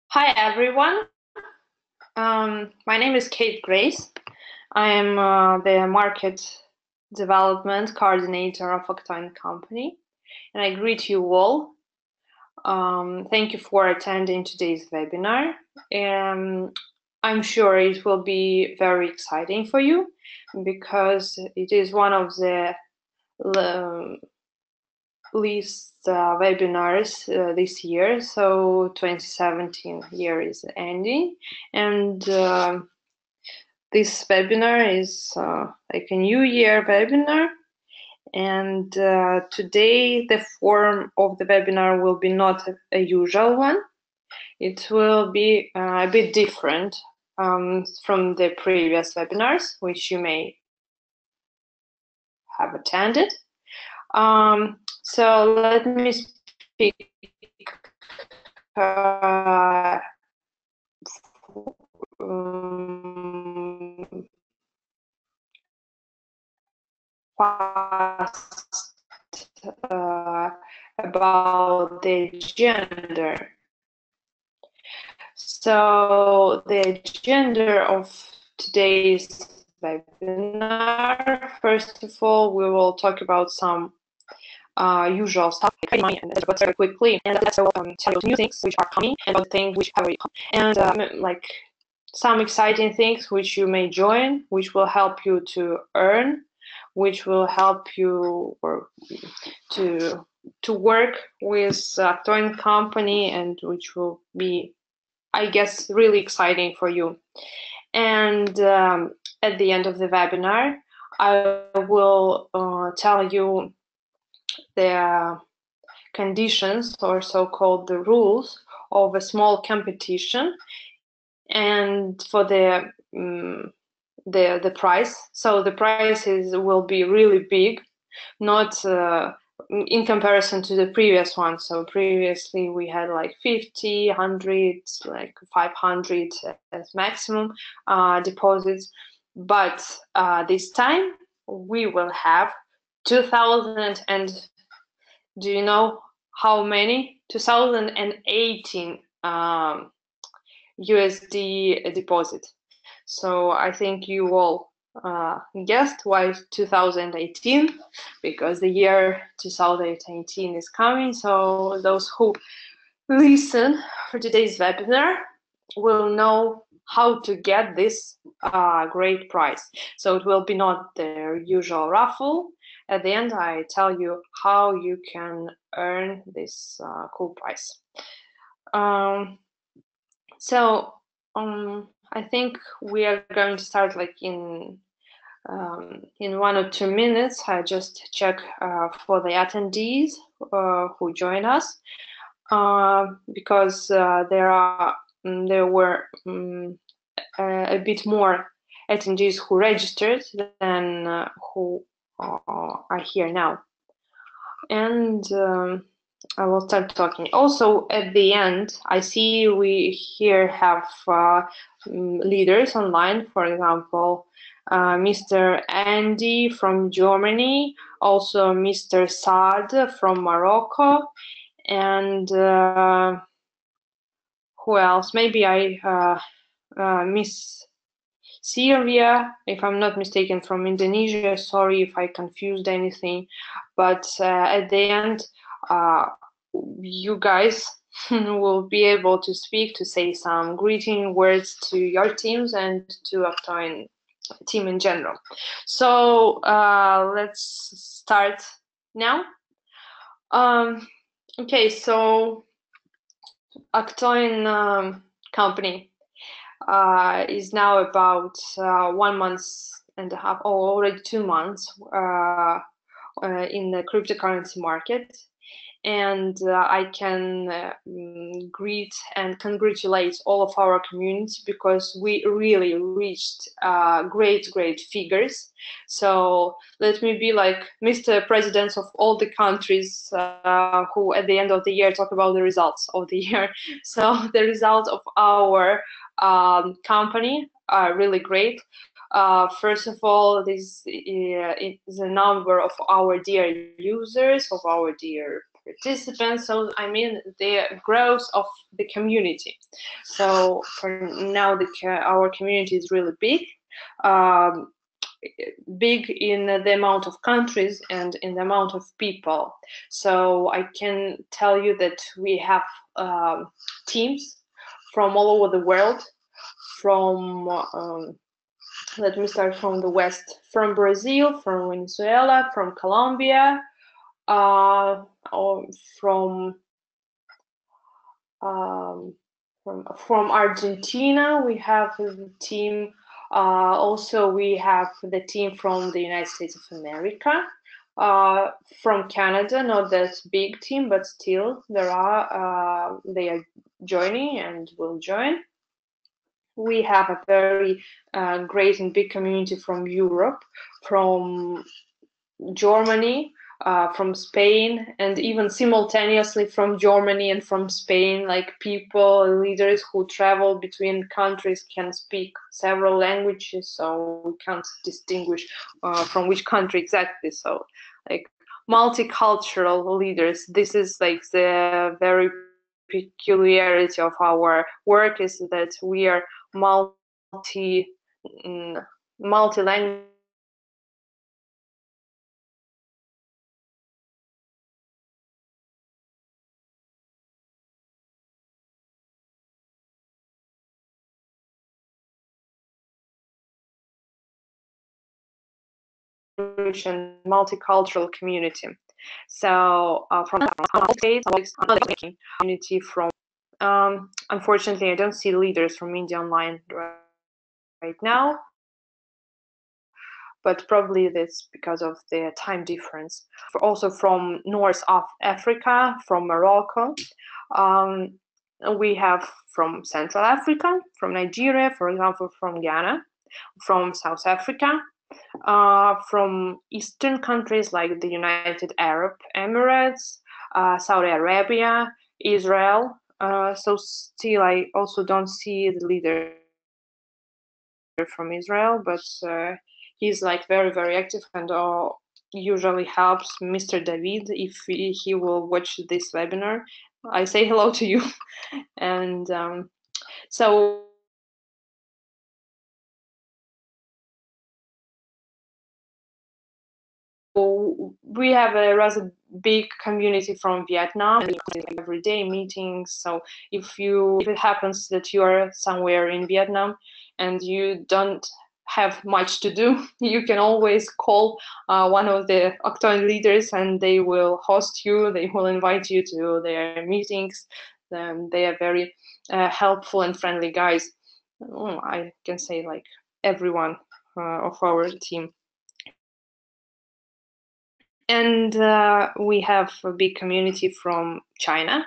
Hi everyone. My name is Kate Grace. I am the market development coordinator of Octoin company, and I greet you all. Thank you for attending today's webinar. I'm sure it will be very exciting for you because it is one of the least webinars this year. So 2017 year is ending, and this webinar is like a New Year webinar. And today the form of the webinar will be not a usual one. It will be a bit different from the previous webinars, which you may have attended. So let me speak fast about the gender. So the gender of today's webinar, first of all, we will talk about some usual stuff like money and but very quickly, and also tell you new things which are coming and other things which have already come, and like some exciting things which you may join, which will help you to earn, which will help you or to work with Octoin company, and which will be, I guess, really exciting for you. And at the end of the webinar, I will tell you the conditions, or so-called the rules, of a small competition, and for the price. So the prices will be really big, not in comparison to the previous one. So previously we had like 50, 100, like 500 as maximum deposits, but this time we will have 2000, and do you know how many? 2018 USD deposit. So I think you all guessed why 2018, because the year 2018 is coming. So those who listen for today's webinar will know how to get this great prize. So it will be not the usual raffle. At the end, I tell you how you can earn this cool prize. So I think we are going to start like in 1 or 2 minutes. I just check for the attendees who join us, because there were a bit more attendees who registered than who are here now. And I will start talking. Also, at the end, I see we here have leaders online. For example, Mr. Andy from Germany, also Mr. Saad from Morocco, and who else? Maybe I Miss Sylvia, if I'm not mistaken, from Indonesia. Sorry if I confused anything, but at the end, you guys will be able to speak, to say some greeting words to your teams and to Octoin team in general. So let's start now. Okay, so Octoin company is now about 1 month and a half, or already 2 months in the cryptocurrency market. And I can greet and congratulate all of our community, because we really reached great figures. So let me be like Mr. Presidents of all the countries who at the end of the year talk about the results of the year. So the results of our company are really great. First of all, this is a number of our dear users, of our dear participants. So I mean the growth of the community. So for now, our community is really big. Um, Big in the amount of countries and in the amount of people. So I can tell you that we have teams from all over the world, from let me start from the west, from Brazil, from Venezuela, from Colombia, or um, from Argentina. We have the team. Also, we have the team from the United States of America. From Canada, not that big team, but still there are. They are joining and will join. We have a very great and big community from Europe, from Germany, from Spain, and even simultaneously from Germany and from Spain, like people, leaders who travel between countries can speak several languages, so we can't distinguish from which country exactly. So, like multicultural leaders, this is like the very peculiarity of our work is that we are multi-language and multicultural community. So from states, community from. Unfortunately, I don't see leaders from India online right now, but probably that's because of the time difference. Also from North of Africa, from Morocco. Um, we have from Central Africa, from Nigeria, for example, from Ghana, from South Africa, from Eastern countries like the United Arab Emirates, Saudi Arabia, Israel. So still, I also don't see the leader from Israel, but he's like very, very active and usually helps Mr. David if he will watch this webinar. I say hello to you. And so we have a rather big community from Vietnam, everyday meetings. So if it happens that you are somewhere in Vietnam and you don't have much to do, you can always call one of the Octoin leaders and they will host you, they will invite you to their meetings. They are very helpful and friendly guys. I can say like everyone of our team. And we have a big community from China,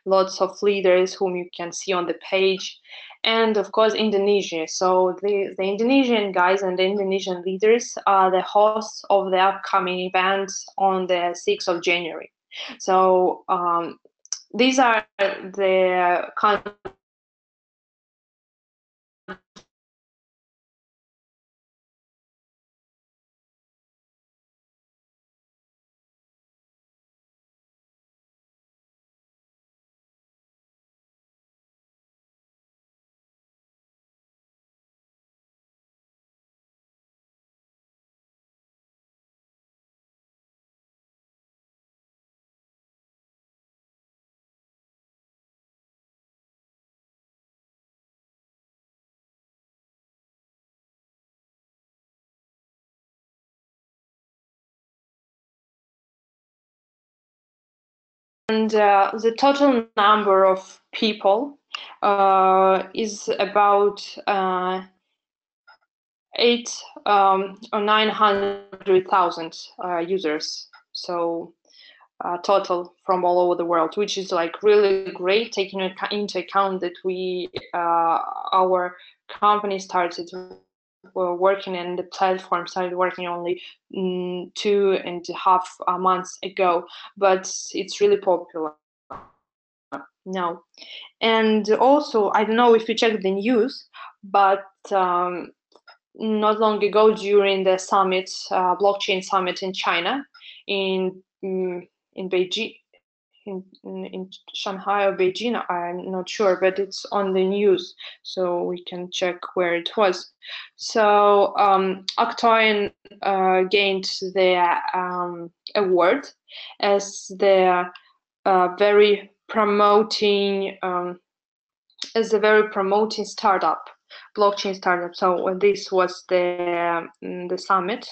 lots of leaders whom you can see on the page, and of course Indonesia. So the Indonesian guys and the Indonesian leaders are the hosts of the upcoming event on the 6th of January. So these are the and the total number of people is about 8 or 900,000 users. So total from all over the world, which is like really great, taking into account that our company started working and the platform started working only 2.5 months ago, but it's really popular now. And also, I don't know if you check the news, but not long ago during the summit, blockchain summit in China, in Beijing, in Shanghai or Beijing. I'm not sure, but it's on the news, so we can check where it was. So Octoin gained the award as the very promoting as a very promoting startup, blockchain startup. So this was the summit,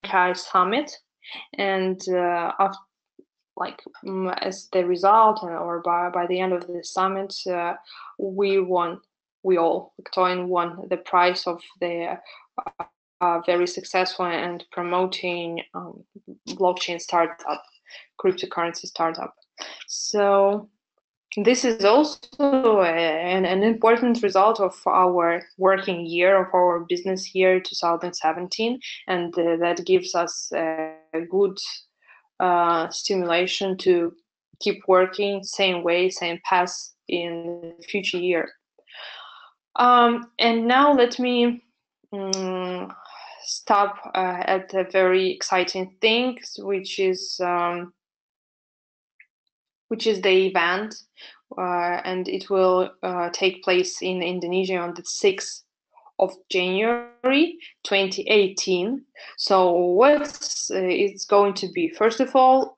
Shanghai summit, and after, like as the result or by the end of the summit, we won. We all, Octoin won the prize of the very successful and promoting blockchain startup, cryptocurrency startup. So this is also an important result of our working year, of our business year 2017, and that gives us a good stimulation to keep working same way, same path in the future year. And now let me stop at a very exciting thing, which is the event, and it will take place in Indonesia on the 6th of January 2018. So what it's going to be? First of all,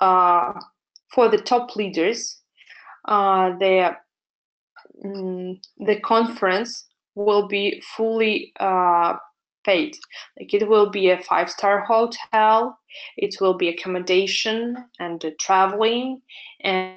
for the top leaders, the conference will be fully paid. Like it will be a 5-star hotel, it will be accommodation and traveling, and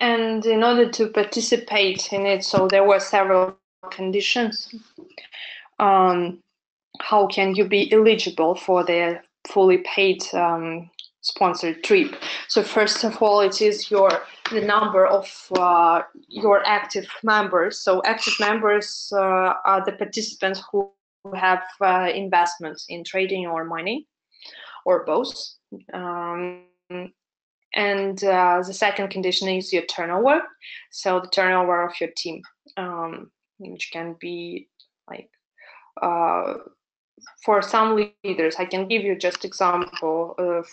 in order to participate in it, so there were several conditions. How can you be eligible for the fully paid sponsored trip? So first of all, it is the number of your active members. So active members are the participants who have investments in trading or mining, or both. And the second condition is your turnover. So the turnover of your team, which can be like for some leaders. I can give you just example of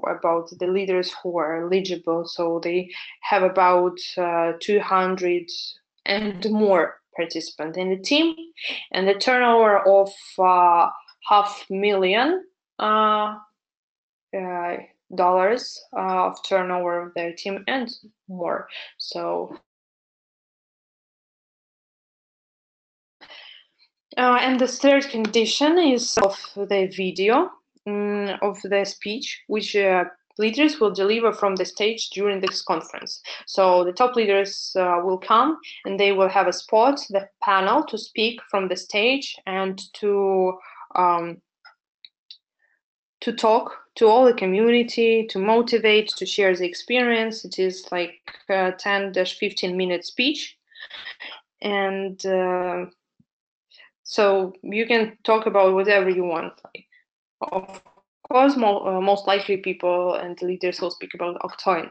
about the leaders who are eligible. So they have about 200 and more participants in the team, and the turnover of $500,000 dollars of turnover of their team and more. So and the third condition is of the video of the speech, which leaders will deliver from the stage during this conference. So the top leaders will come and they will have a spot, the panel, to speak from the stage and to talk to all the community, to motivate, to share the experience. It is like a 10-15 minute speech. And so you can talk about whatever you want. Like, of course, most likely people and leaders will speak about Octoin.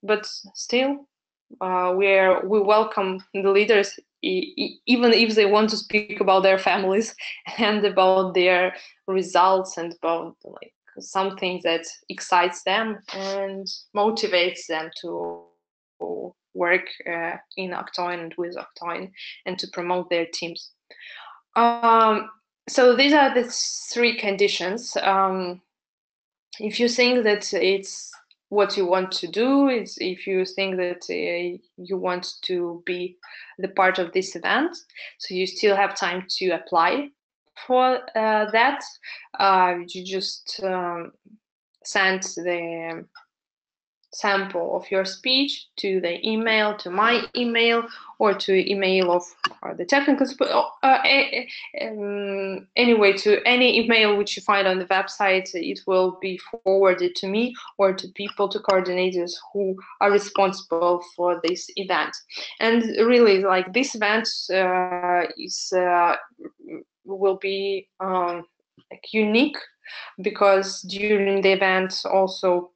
But still, we welcome the leaders, even if they want to speak about their families and about their results and about like something that excites them and motivates them to work in Octoin and with Octoin and to promote their teams. So these are the 3 conditions. If you think that it's what you want to do, is if you think that you want to be the part of this event, so you still have time to apply for that. You just sample of your speech to the email, to my email, or to email of the technical anyway, to any email which you find on the website. It will be forwarded to me or to people, to coordinators who are responsible for this event. And really, like, this event will be like unique, because during the event also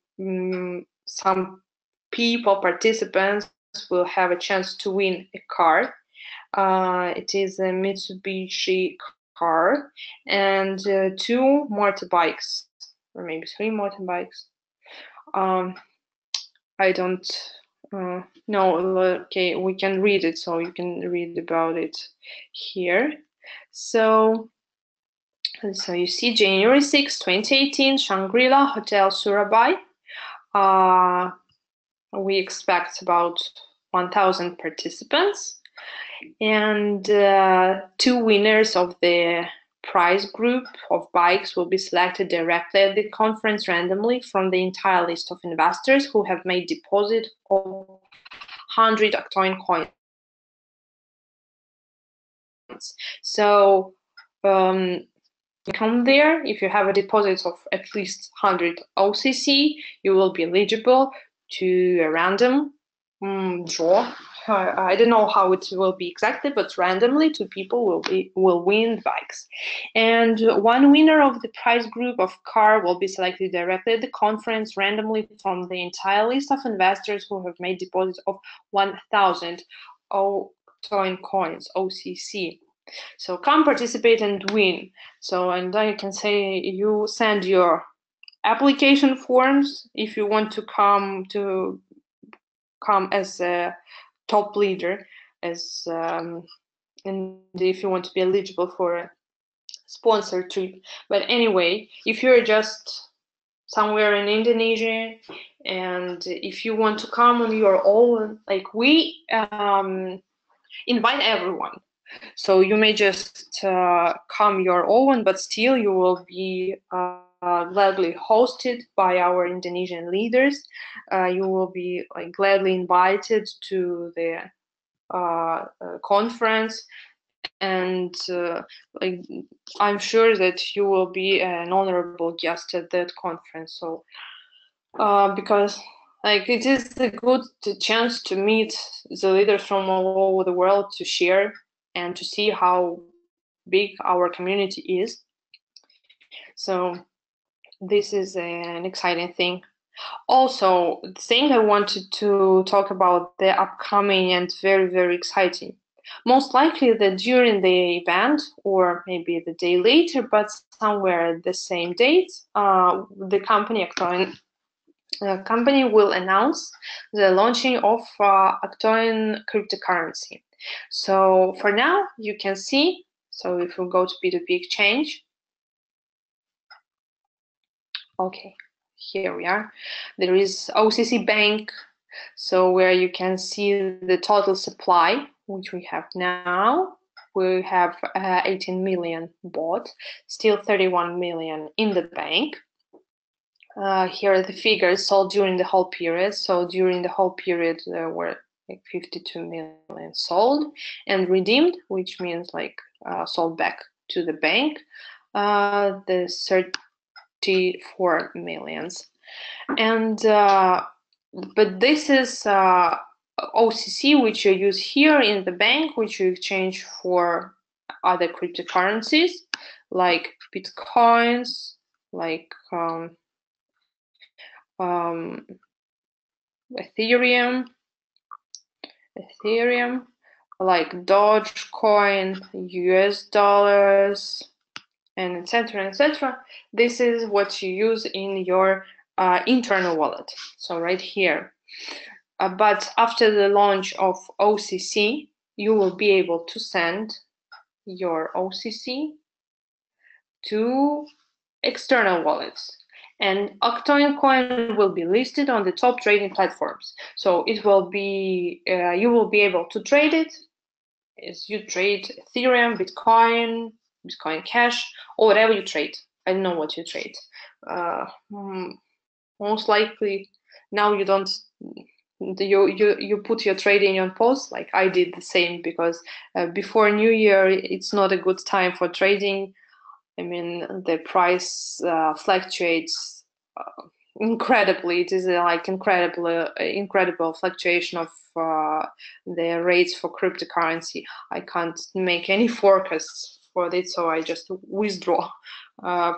some participants will have a chance to win a car. It is a Mitsubishi car and 2 motorbikes, or maybe 3 motorbikes. I don't know. Okay, we can read it, so you can read about it here. So you see, January 6, 2018, Shangri-La Hotel Surabaya. We expect about 1,000 participants, and 2 winners of the prize group of bikes will be selected directly at the conference randomly from the entire list of investors who have made deposit of 100 Octoin coins. So come there, if you have a deposit of at least 100 OCC, you will be eligible to a random draw. I don't know how it will be exactly, but randomly 2 people will win bikes, and 1 winner of the prize group of car will be selected directly at the conference randomly from the entire list of investors who have made deposits of 1,000 Octoin coins, OCC. So come participate and win. So, and then you can say you send your application forms if you want to come as a top leader, as and if you want to be eligible for a sponsored trip. But anyway, if you're just somewhere in Indonesia and if you want to come on your own, like, we invite everyone. So you may just come your own, but still you will be gladly hosted by our Indonesian leaders. You will be gladly invited to the conference, and I'm sure that you will be an honorable guest at that conference. So because it is a good chance to meet the leaders from all over the world, to share and to see how big our community is. So this is an exciting thing. Also, the thing I wanted to talk about, the upcoming and very, very exciting. Most likely that during the event, or maybe the day later, but somewhere at the same date, the company Octoin company will announce the launching of Octoin cryptocurrency. So for now, you can see, so if we go to P2P exchange, okay, here we are. There is OCC Bank, so where you can see the total supply, which we have now. We have 18 million bought, still 31 million in the bank. Here are the figures sold during the whole period. So during the whole period, there were 52 million sold and redeemed, which means sold back to the bank, the 34 millions. And but this is OCC, which you use here in the bank, which you exchange for other cryptocurrencies like Bitcoins, like Ethereum, like Dogecoin, US dollars, and etc. This is what you use in your internal wallet. So right here. But after the launch of OCC, you will be able to send your OCC to external wallets. And Octoin coin will be listed on the top trading platforms. So it will be, you will be able to trade it as you trade Ethereum, Bitcoin, Bitcoin Cash, or whatever you trade. I don't know what you trade. Most likely now you don't. You put your trading on pause, like I did the same, because before New Year it's not a good time for trading. I mean, the price fluctuates incredibly. It is like incredible fluctuation of the rates for cryptocurrency. I can't make any forecasts for it, so I just withdraw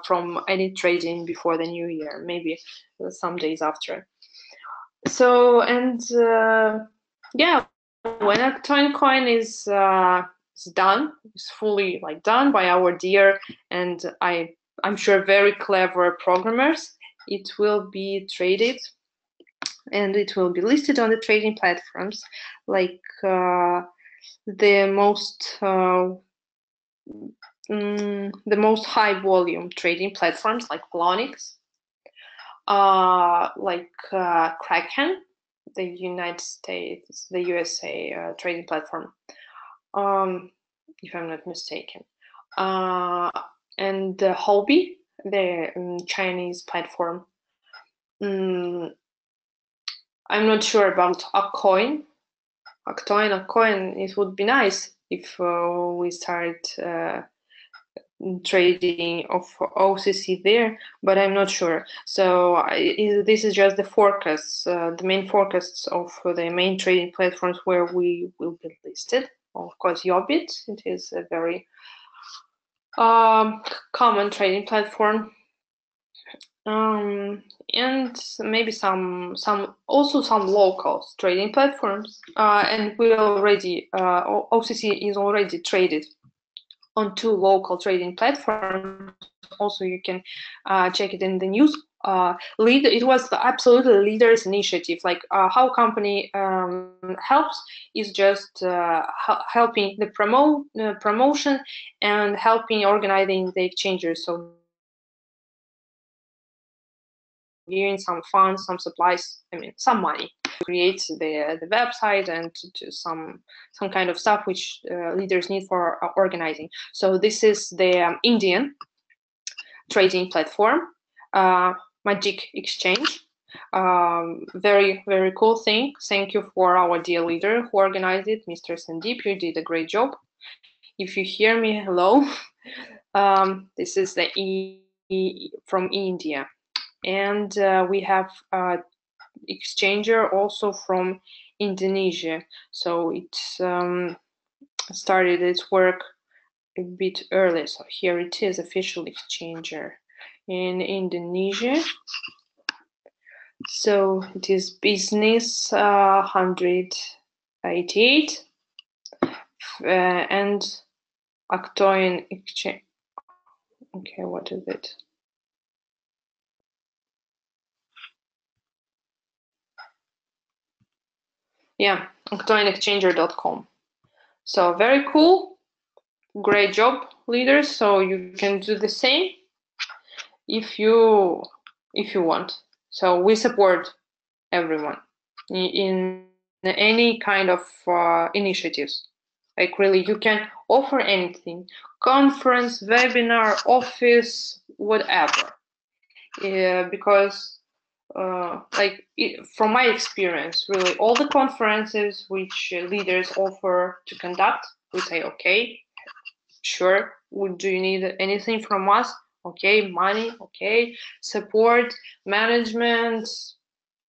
from any trading before the New Year, maybe some days after. So, and yeah, when Octoin coin is done, is fully like done by our dear and I'm sure very clever programmers, it will be traded and it will be listed on the trading platforms like the most high volume trading platforms like Plonix, like Kraken, the United States, the USA trading platform, if I'm not mistaken, and Huobi, the Chinese platform. I'm not sure about Octoin. It would be nice if we start trading of OCC there, but I'm not sure. So this is just the forecasts, the main forecasts of the main trading platforms where we will be listed. Of course, Yobit, it is a very common trading platform. And maybe some local trading platforms. And we already OCC is already traded on 2 local trading platforms. Also, you can check it in the news. It was the absolutely leaders initiative. Like how company helps is just helping the promotion and helping organizing the exchanges. So giving some funds, some supplies, I mean, some money to create the website and to some kind of stuff which leaders need for organizing. So this is the Indian trading platform, Magic Exchange. Very, very cool thing. Thank you for our dear leader who organized it, Mr. Sandeep. You did a great job. If you hear me, hello. This is the from India. And we have exchanger also from Indonesia. So it started its work a bit early. So here it is, official exchanger in Indonesia. So it is business 188 and Octoin exchange. Okay, what is it? Yeah, octoinexchanger.com. So very cool, great job, leaders. So you can do the same if you want. So we support everyone in any kind of initiatives. Like really, you can offer anything: conference, webinar, office, whatever. Because from my experience, really, all the conferences which leaders offer to conduct, we say, okay, sure. Do you need anything from us? Okay, money. Okay, support, management,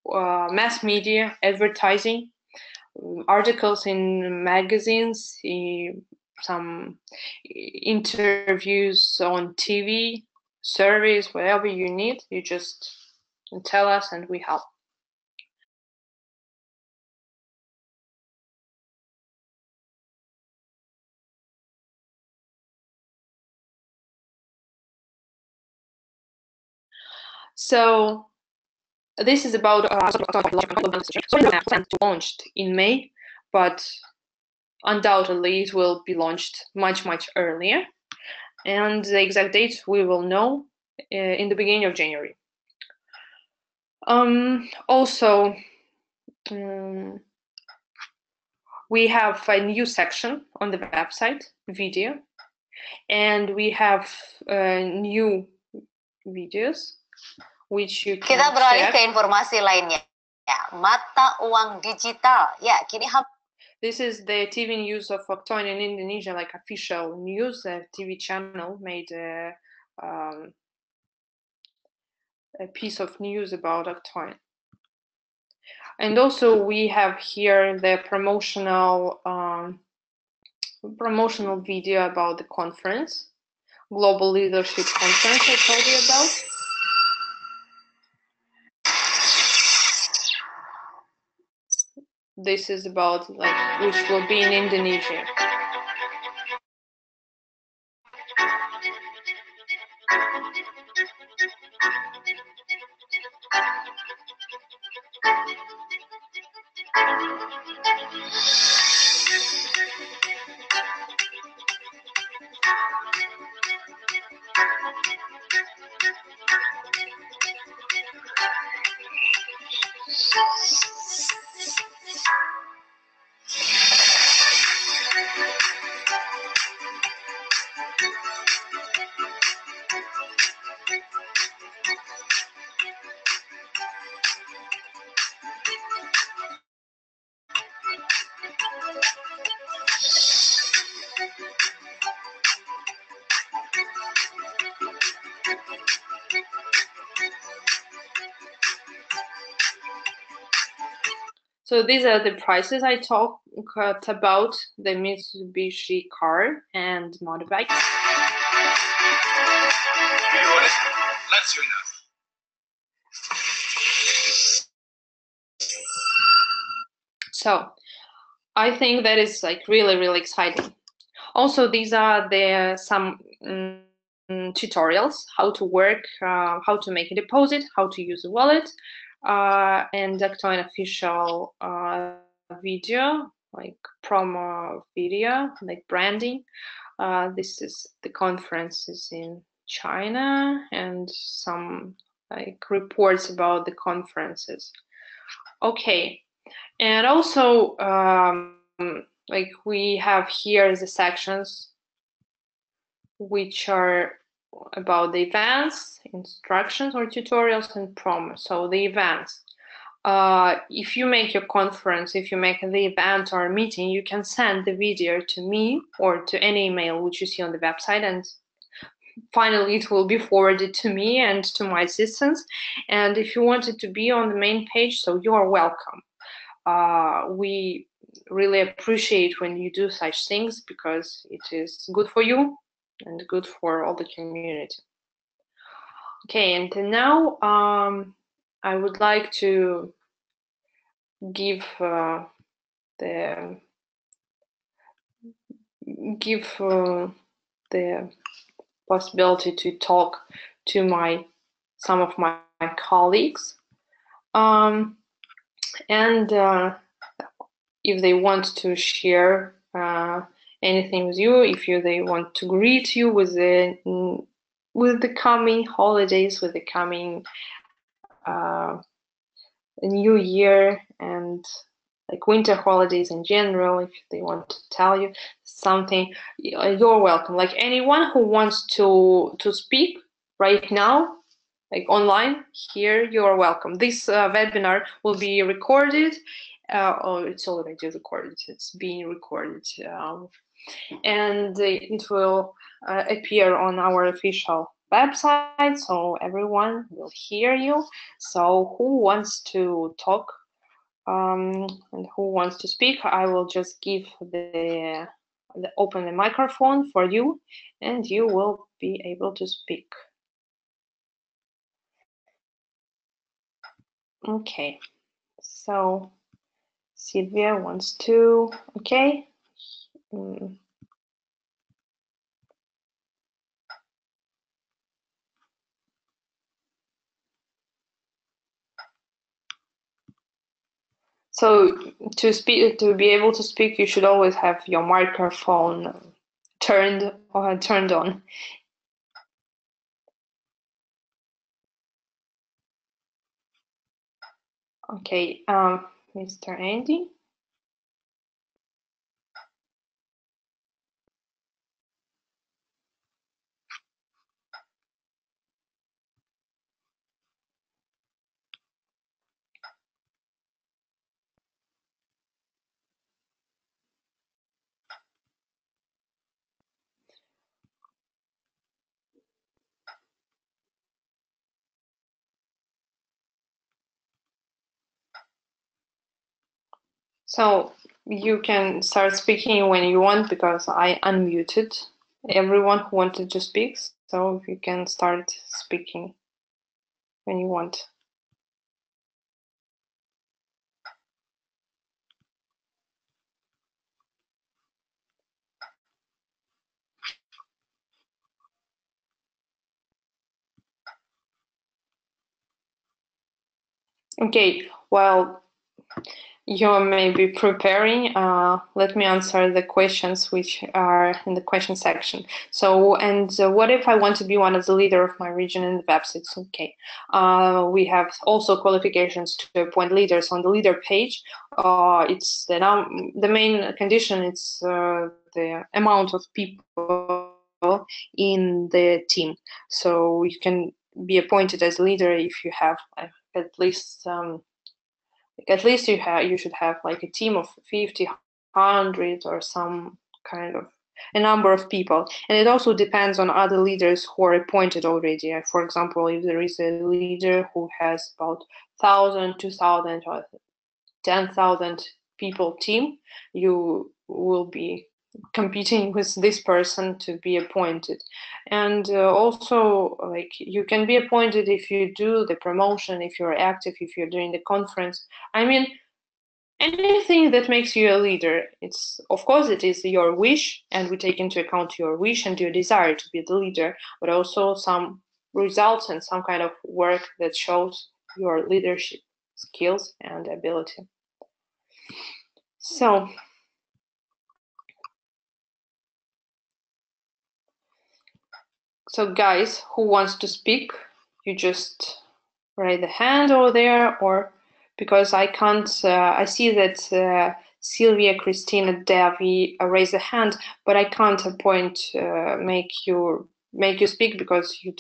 mass media, advertising, articles in magazines, some interviews on TV, surveys, whatever you need, you just tell us and we help. So this is about launched in May, but undoubtedly it will be launched much earlier, and the exact date we will know in the beginning of January. Also, we have a new section on the website, video, and we have new videos which you can Kita beralih check. ke informasi lainnya. mata uang digital. Ya, kini This is the TV news of Octoin in Indonesia, like official news. A TV channel made a piece of news about Octoin. And also we have here the promotional video about the conference, Global Leadership Conference I told you about. This is about which will be in Indonesia. So these are the prices I talked about the Mitsubishi car and motorbike. You want it? Let's join us. So I think that is really, really exciting. Also, these are some tutorials, how to work, how to make a deposit, how to use a wallet, and Octoin official video, like promo video, like branding. This is the conferences in China and some reports about the conferences. Okay, and also we have here the sections which are about the events, instructions or tutorials, and promos. So the events. If you make your conference, if you make the event or meeting, you can send the video to me or to any email which you see on the website, and finally it will be forwarded to me and to my assistants. And if you want it to be on the main page, so you are welcome. We really appreciate when you do such things because it is good for you and good for all the community. Okay, and now I would like to give the possibility to talk to some of my colleagues, and if they want to share anything with you, if they want to greet you with the coming holidays, with the coming New Year, and like winter holidays in general, if they want to tell you something, you're welcome. Like anyone who wants to speak right now, like online here, you're welcome. This webinar will be recorded. It's already recorded. It's being recorded, and it will appear on our official website, so everyone will hear you. So who wants to talk and who wants to speak, I will just give open the microphone for you, and you will be able to speak. Okay, so Sylvia wants to, okay. So to be able to speak, you should always have your microphone turned on. Okay, Mr. Andy. So you can start speaking when you want because I unmuted everyone who wanted to speak. So you can start speaking when you want. Okay, well, you may be preparing. Let me answer the questions which are in the question section. So, what if I want to be one of the leader of my region in the websites? Okay. We have also qualifications to appoint leaders on the leader page. It's the main condition. It's the amount of people in the team. So you can be appointed as leader if you have at least you should have like a team of 50, 100 or some kind of a number of people. And it also depends on other leaders who are appointed already. For example, if there is a leader who has about 1,000, 2,000 or 10,000 people team, you will be competing with this person to be appointed. And also, like, you can be appointed if you do the promotion, if you're active, if you're doing the conference. I mean, anything that makes you a leader. It's, of course, it is your wish, and we take into account your wish and your desire to be the leader, but also some results and some kind of work that shows your leadership skills and ability. So guys, who wants to speak? You just raise the hand over there, or because I can't. I see that Sylvia, Christina, Devi raise a hand, but I can't appoint make you speak because you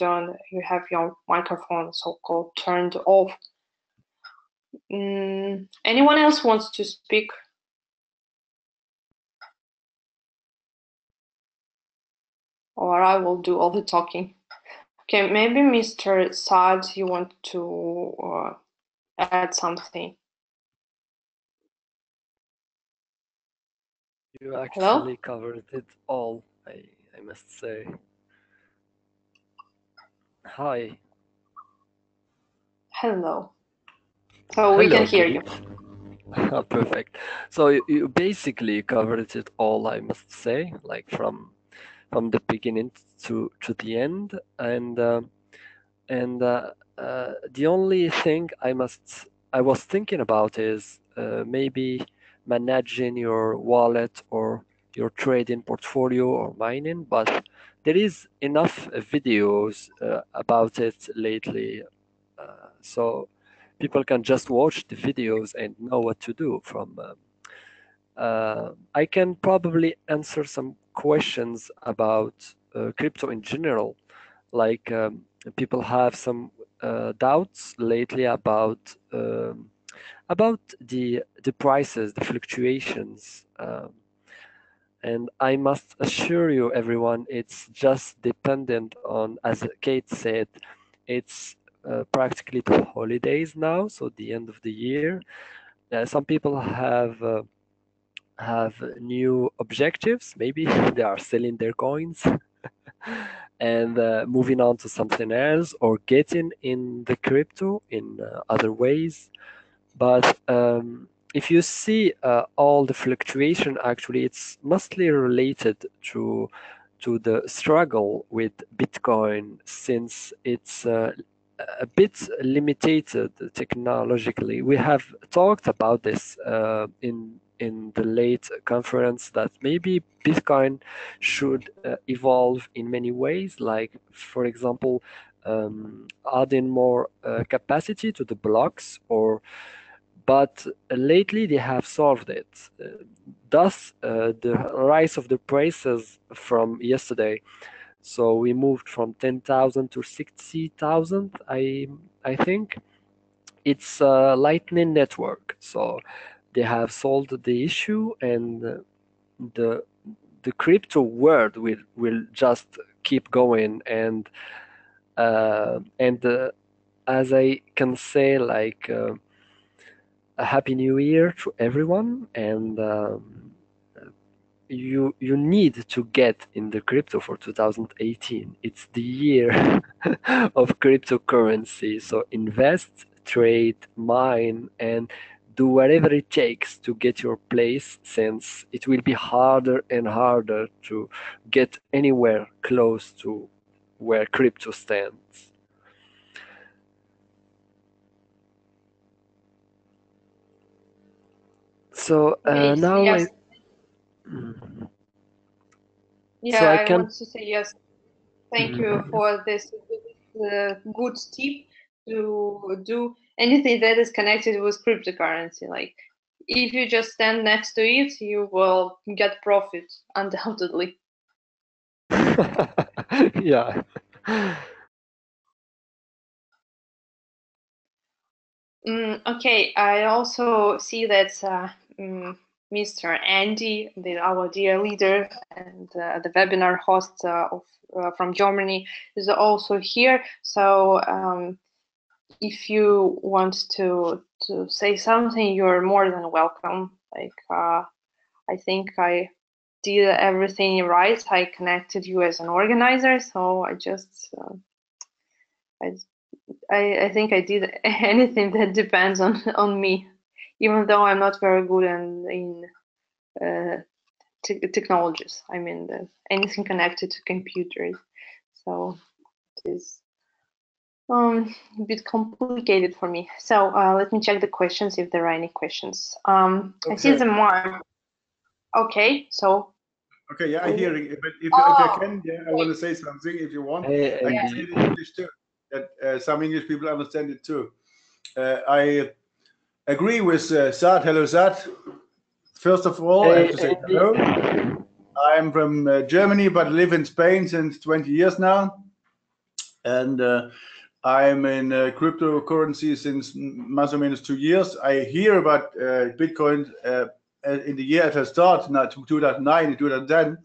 have your microphone so-called turned off. Anyone else wants to speak? Or I will do all the talking. Okay, maybe Mr. Saad, you want to add something? You actually Hello? covered it all, I must say. Hi. Hello. So we can Hello, hear good you. evening. Perfect. So you basically covered it all, I must say, like from the beginning to the end, and the only thing I was thinking about is maybe managing your wallet or your trading portfolio or mining, but there is enough videos about it lately, so people can just watch the videos and know what to do from. I can probably answer some questions about crypto in general, like people have some doubts lately about the prices, the fluctuations, and I must assure you, everyone, it's just dependent on, as Kate said, it's practically the holidays now, so the end of the year. Some people have new objectives. Maybe they are selling their coins and moving on to something else or getting in the crypto in other ways. But if you see all the fluctuation, actually, it's mostly related to the struggle with Bitcoin, since it's a bit limited technologically. We have talked about this in the late conference, that maybe Bitcoin should evolve in many ways, like, for example, adding more capacity to the blocks, but lately they have solved it. Thus, the rise of the prices from yesterday. So we moved from 10,000 to 60,000. I think it's a Lightning Network. So they have solved the issue, and the crypto world will just keep going. And as I can say, like. a happy new year to everyone, and you need to get in the crypto for 2018. It's the year of cryptocurrency. So invest, trade, mine, and do whatever it takes to get your place, since it will be harder and harder to get anywhere close to where crypto stands. So Okay, now yes. so I I can want to say yes. Thank you for this good tip to do anything that is connected with cryptocurrency. Like, if you just stand next to it, you will get profit, undoubtedly. yeah. Okay, I also see that Mr. Andy, our dear leader and the webinar host from Germany, is also here. So if you want to say something, you're more than welcome. Like I think I did everything right. I connected you as an organizer, so I just I think I did anything that depends on me, even though I'm not very good in technologies. I mean, anything connected to computers. So it is a bit complicated for me. So let me check the questions if there are any questions. I see the mark. Okay, so. Okay, yeah, I hear it. But if I can, yeah, I want to say something. If you want, Hey, I can say it in English too. That some English people understand it too. I agree with Saad. Hello, Saad. First of all, I have to say hello. I'm from Germany, but live in Spain since 20 years now. And I'm in cryptocurrency since más o menos 2 years. I hear about Bitcoin in the year it started, 2009 and 2010.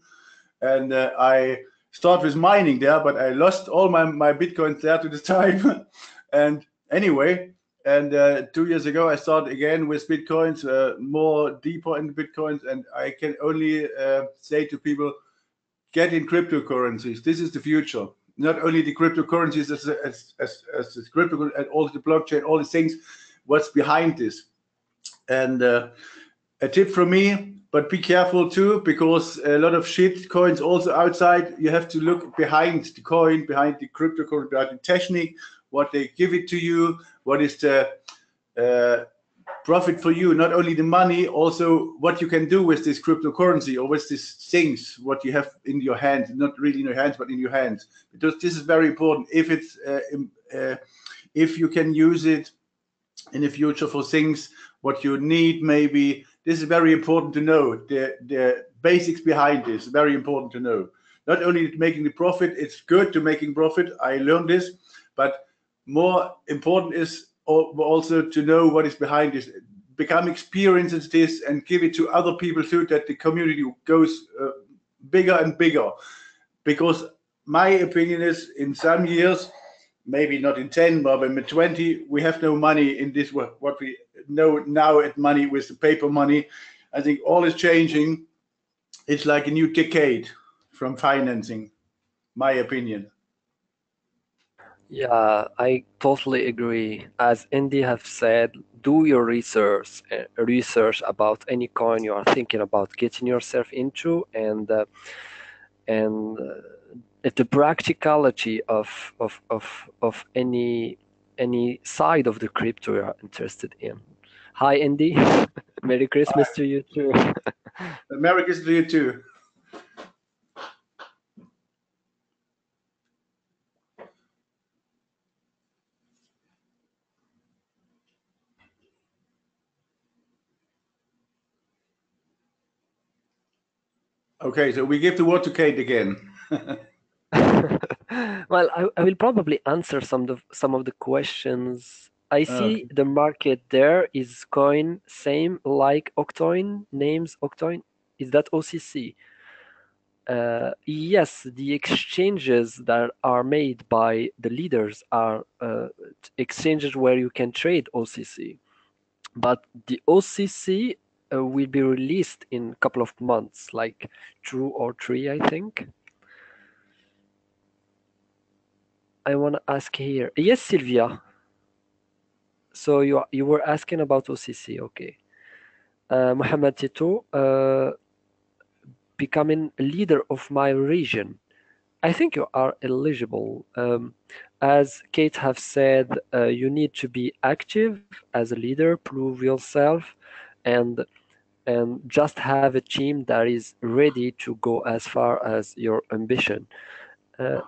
And I start with mining there, but I lost all my Bitcoins there to the time. And anyway, and 2 years ago, I started again with Bitcoins, more deeper in Bitcoins. And I can only say to people, get in cryptocurrencies. This is the future. Not only the cryptocurrencies as crypto and all the blockchain, all these things, what's behind this. And a tip from me, but be careful too, because a lot of shit coins also outside. You have to look behind the coin, behind the cryptocurrency, behind the technique, what they give it to you, what is the profit for you, not only the money, also what you can do with this cryptocurrency or with these things, what you have in your hands, not really in your hands, but in your hands, because this is very important. If it's if you can use it in the future for things what you need, maybe this is very important to know. The basics behind this very important to know. Not only making the profit, it's good to making profit. I learned this, but more important is also to know what is behind this. Become experienced in this and give it to other people too, that the community goes bigger and bigger. Because my opinion is, in some years, maybe not in 10, but in 20, we have no money in this, what we know now at money with the paper money. I think all is changing. It's like a new decade from financing, my opinion. Yeah, I totally agree. As Andy have said, do your research about any coin you are thinking about getting yourself into, and the practicality of any side of the crypto you are interested in. Hi, Andy. Merry Christmas to you too. Merry Christmas to you too. Okay, so we give the word to Kate again. Well, I will probably answer some of the questions. I see the market there is coin same like Octoin, names Octoin. Is that OCC? Yes, the exchanges that are made by the leaders are exchanges where you can trade OCC. but the OCC will be released in a couple of months, like 2 or 3, I think. I want to ask here. Yes, Sylvia. So you were asking about OCC, okay. Mohammed Tito, becoming leader of my region. I think you are eligible. As Kate have said, you need to be active as a leader, prove yourself, and just have a team that is ready to go as far as your ambition.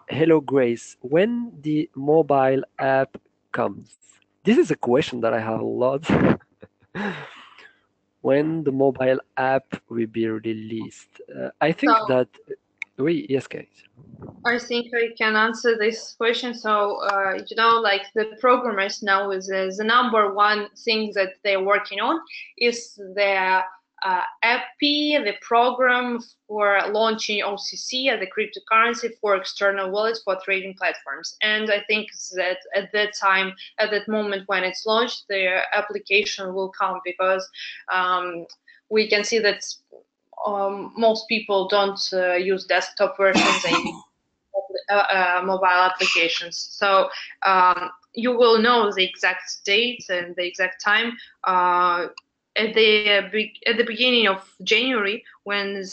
Hello, Grace. When the mobile app comes? This is a question that I have a lot. When the mobile app will be released? I think So that. Oui, yes, Kate. I think I can answer this question. So, like the programmers now is the number one thing that they're working on is the API, the program for launching OCC as a cryptocurrency for external wallets for trading platforms. And I think that at that time, at that moment when it's launched, the application will come because we can see that most people don't use desktop versions. They mobile applications. So you will know the exact date and the exact time at the beginning of January when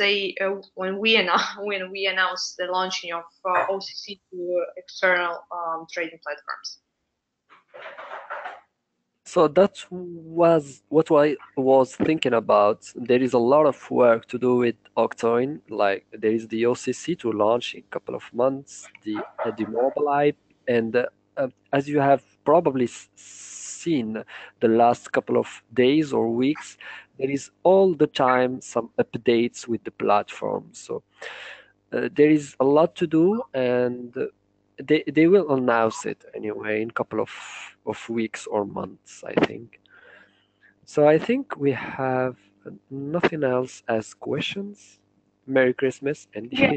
we announced the launching of OCC to external trading platforms. So that was what I was thinking about. There is a lot of work to do with Octoin. Like there is the OCC to launch in a couple of months, the mobile app, and as you have probably seen the last couple of days or weeks, there is all the time some updates with the platform. So there is a lot to do, and they will announce it anyway in a couple of weeks or months, I think. So I think we have nothing else as questions. Merry Christmas and Yeah.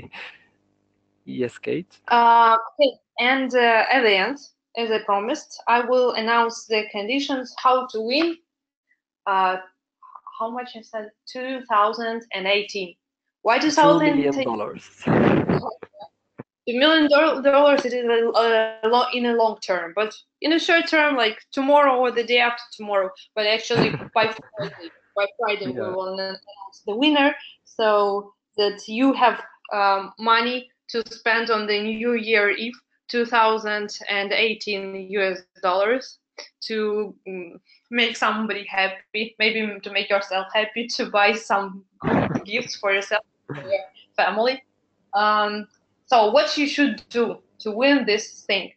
yes, Kate. Okay. And at the end, as I promised, I will announce the conditions how to win. Uh, how much I said? 2018. Why $2 million. 2018? $1 million, it is in a long term, but in a short term, like tomorrow or the day after tomorrow. But actually, by Friday we Yeah. will announce the winner, so that you have money to spend on the New Year Eve 2018 US dollars to make somebody happy, maybe to make yourself happy, to buy some good gifts for yourself, for your family. Um, so what you should do to win this thing,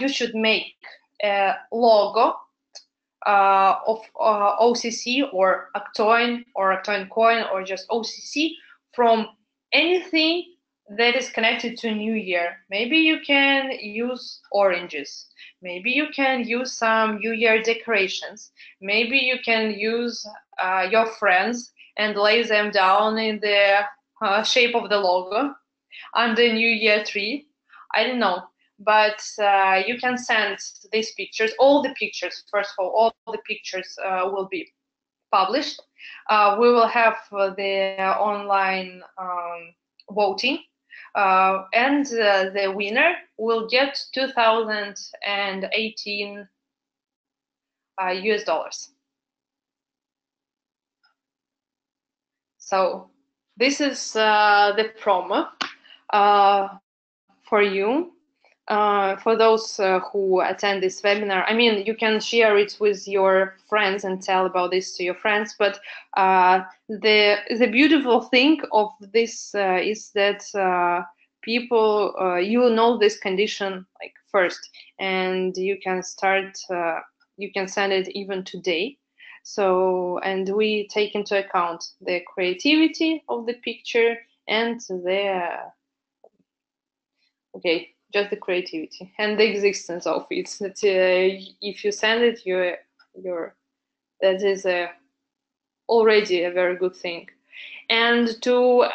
you should make a logo of OCC or Octoin coin or just OCC from anything that is connected to New Year. Maybe you can use oranges. Maybe you can use some New Year decorations. Maybe you can use your friends and lay them down in the shape of the logo on the New Year tree. I don't know, but you can send these pictures, all the pictures, first of all the pictures will be published. We will have the online voting, and the winner will get 2018 US dollars. So this is the promo for you. For those who attend this webinar, I mean, you can share it with your friends and tell about this to your friends. But the beautiful thing of this is that people you know this condition like first, and you can start. You can send it even today. So, and we take into account the creativity of the picture and the okay, just the creativity and the existence of it. That if you send it, you're that is already a very good thing. And to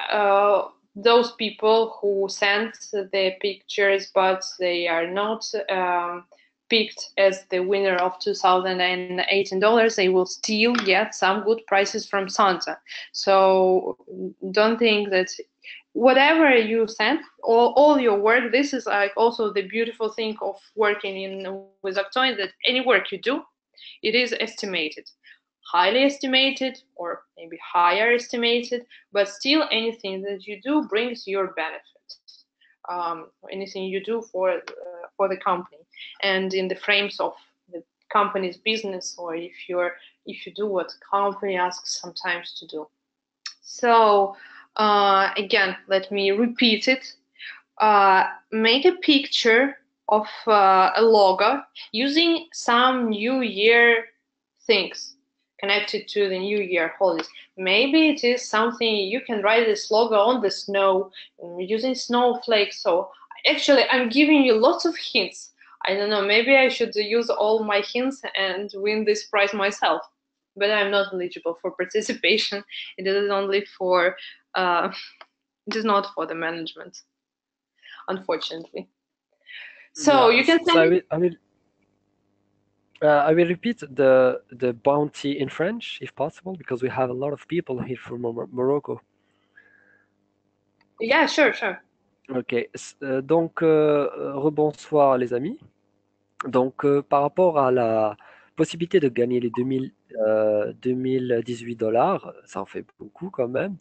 those people who sent the pictures but they are not picked as the winner of $2018, they will still get some good prices from Santa. So don't think that whatever you send, all your work, this is like also the beautiful thing of working with Octoin, that any work you do, it is estimated, highly estimated, or maybe higher estimated, but still anything that you do brings your benefit. Anything you do for the company, and in the frames of the company's business, or if you do what company asks sometimes to do. So again, let me repeat it. Make a picture of a logo using some New Year things connected to the New Year holidays. Maybe it is something you can write this logo on the snow using snowflakes. So actually, I'm giving you lots of hints. I don't know, maybe I should use all my hints and win this prize myself. But I'm not eligible for participation. It is only for, it is not for the management, unfortunately. So Yeah, you can so send I will repeat the bounty in French, if possible, because we have a lot of people here from Morocco. Yeah, sure. Ok, donc rebonsoir les amis. Donc par rapport à la possibilité de gagner les 2018 dollars, ça en fait beaucoup quand même.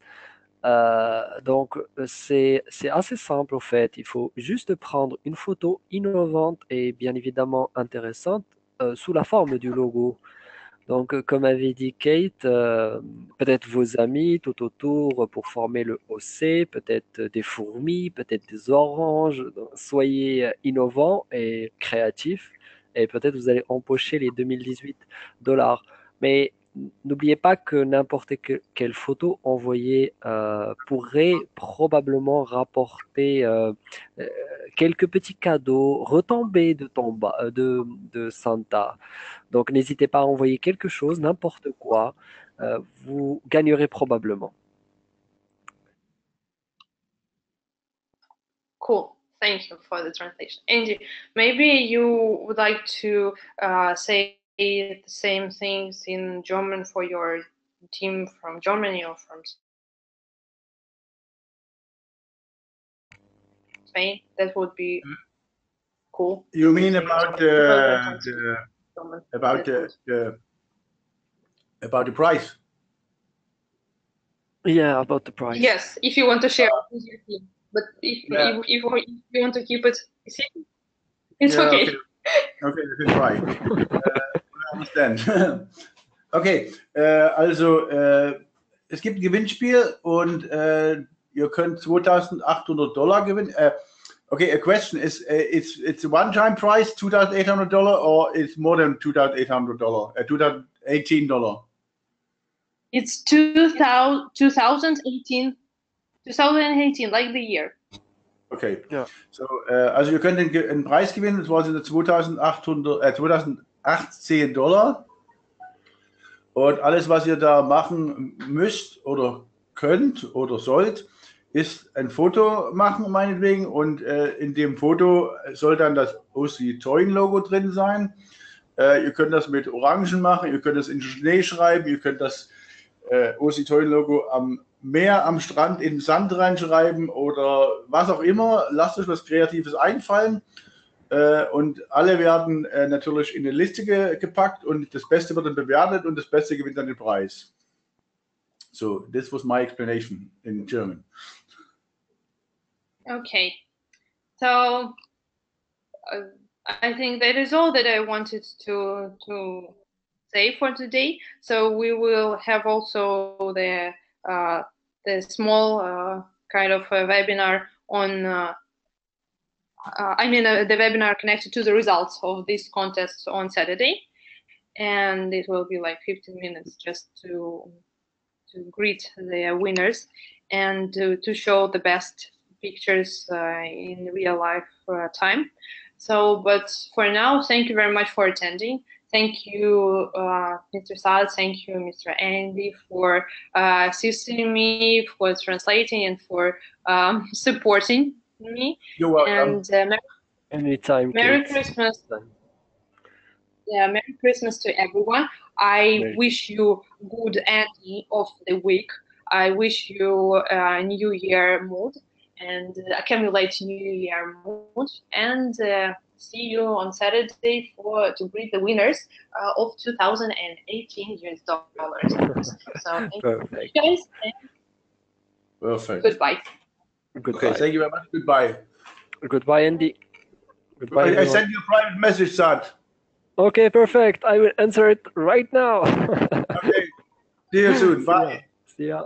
Donc c'est assez simple au fait. Il faut juste prendre une photo innovante et bien évidemment intéressante sous la forme du logo. Donc, comme avait dit Kate, peut-être vos amis tout autour pour former le OC, peut-être des fourmis, peut-être des oranges. Donc, soyez innovants et créatifs et peut-être vous allez empocher les 2018 dollars. Mais n'oubliez pas que n'importe quelle photo envoyée pourrait probablement rapporter quelques petits cadeaux retombés de Santa. Donc, n'hésitez pas à envoyer quelque chose, n'importe quoi. Vous gagnerez probablement. Cool. Thank you for the translation. Andy, maybe you would like to say the same things in German for your team from Germany or from Spain? That would be cool. You mean about about the price? Yeah, about the price. Yes, if you want to share with your team, but if you want to keep it secret, it's okay. Okay, that's right. I understand. Okay, also es gibt ein Gewinnspiel und ihr könnt $2,800 gewinnen. Okay, a question is, it's a one-time price, $2,800, or it's more than $2,800, $2,018? It's 2018, like the year. Okay. Ja. So, also ihr könnt einen Preis gewinnen, das war $2,018. Und alles, was ihr da machen müsst oder könnt oder sollt, ist ein Foto machen, meinetwegen. Und in dem Foto soll dann das Octoin-Logo drin sein. Ihr könnt das mit Orangen machen, ihr könnt das in Schnee schreiben, ihr könnt das Octoin-Logo am Meer, am Strand, in den Sand reinschreiben oder was auch immer. Lasst euch was Kreatives einfallen. Und alle werden natürlich in eine Liste gepackt und das Beste wird dann bewertet und das Beste gewinnt dann den Preis. So, this was my explanation in German. Okay, so I think that is all that I wanted to say for today. So we will have also the small kind of a webinar on. The webinar connected to the results of this contest on Saturday, and it will be like 15 minutes just to greet the winners and to show the best pictures in real life time. So, but for now, thank you very much for attending. Thank you, Mr. Saad. Thank you, Mr. Andy, for assisting me, for translating, and for supporting me. You're welcome. And Anytime. Merry Kate. Christmas. Merry Christmas to everyone. I wish you good ending of the week. I wish you a New Year mood and accumulate New Year mood. And see you on Saturday to greet the winners of 2018 US dollars. So thank Perfect. you guys and Perfect. goodbye. Goodbye. Okay, thank you very much. Goodbye. Goodbye, Andy. Goodbye, I everyone. sent you a private message, Sad. Okay, perfect. I will answer it right now. Okay. See you soon. Bye. See ya.